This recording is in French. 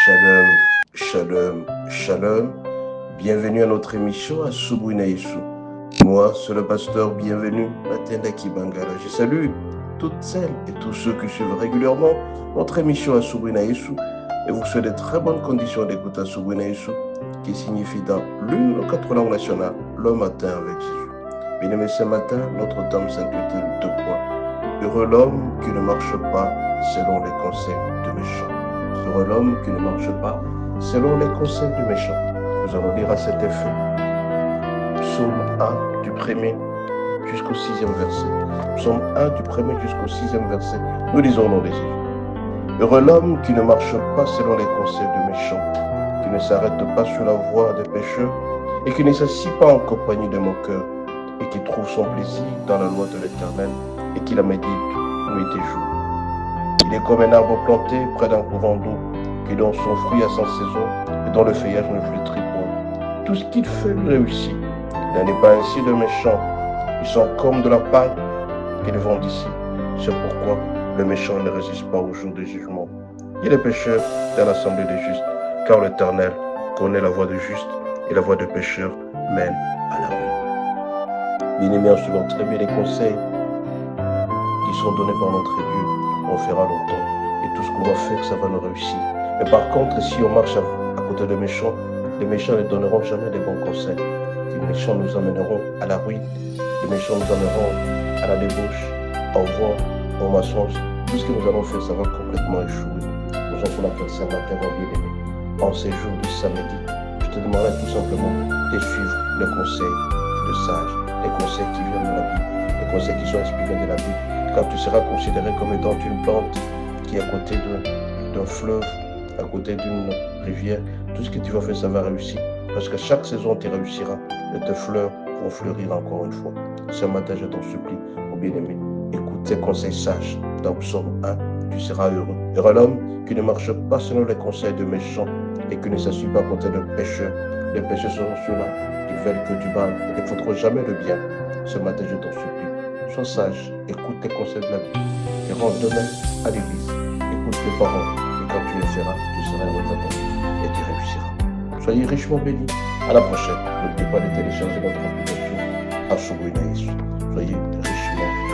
Shalom, shalom, shalom. Bienvenue à notre émission à Asubuhi Yesu. Moi, c'est le pasteur Bienvenu, Matenda Kibangala. Je salue toutes celles et tous ceux qui suivent régulièrement notre émission à Asubuhi Yesu et vous souhaite de très bonnes conditions d'écoute à Asubuhi Yesu, qui signifie dans l'une des 4 langues nationales, le matin avec Jésus. Bien aimé, ce matin, notre thème s'intitule 2 points. Heureux l'homme qui ne marche pas selon les conseils de méchants. Heureux l'homme qui ne marche pas selon les conseils du méchant. Nous allons lire à cet effet Psaume 1 du 1er jusqu'au 6e verset. Psaume 1 du 1er jusqu'au 6e verset. Nous lisons au nom de Jésus. Heureux l'homme qui ne marche pas selon les conseils du méchant, qui ne s'arrête pas sur la voie des pécheurs et qui ne s'assied pas en compagnie de moqueurs et qui trouve son plaisir dans la loi de l'Éternel et qui la médite nuit et jour. Il est comme un arbre planté près d'un courant d'eau, qui donne son fruit à sa saison et dont le feuillage ne flétrit point. Tout ce qu'il fait lui réussit. Il n'en est pas ainsi de méchants. Ils sont comme de la paille qu'ils vont d'ici. C'est pourquoi le méchant ne résiste pas au jour du jugement. Il est pécheur dans l'assemblée des justes, car l'Éternel connaît la voie du juste et la voie du pécheur mène à la ruine. Bien-aimés, en suivant très bien les conseils qui sont donnés par notre Dieu, on fera longtemps. Et tout ce qu'on va faire, ça va nous réussir. Mais par contre, si on marche à côté des méchants ne donneront jamais des bons conseils. Les méchants nous amèneront à la ruine. Les méchants nous amèneront à la débauche, au vol, au mensonge. Tout ce que nous allons faire, ça va complètement échouer. Nous en faisons faire ça matin, mon bien-aimé. En ces jours du samedi, je te demanderai tout simplement de suivre les conseils de sages, les conseils qui viennent de la Bible, les conseils qui sont inspirés de la Bible. Quand tu seras considéré comme étant une plante qui est à côté d'un fleuve, à côté d'une rivière, tout ce que tu vas faire, ça va réussir. Parce que chaque saison, tu réussiras et tes fleurs vont fleurir encore une fois. Ce matin, je t'en supplie, mon bien-aimé, écoute ces conseils sages. Dans Psaume 1, tu seras heureux. Heureux l'homme qui ne marche pas selon les conseils de méchants et qui ne s'assuit pas à côté de pécheurs. Les pécheurs seront ceux-là qui veulent que du mal et ne feront jamais le bien. Ce matin, je t'en supplie. Sois sage, écoute les conseils de la Bible et rentre demain à l'église. Écoute tes parents et quand tu le feras, tu seras heureux de ta vie et tu réussiras. Soyez richement bénis. À la prochaine. N'oubliez pas de télécharger notre application Asubuhi Yesu. Soyez richement bénis.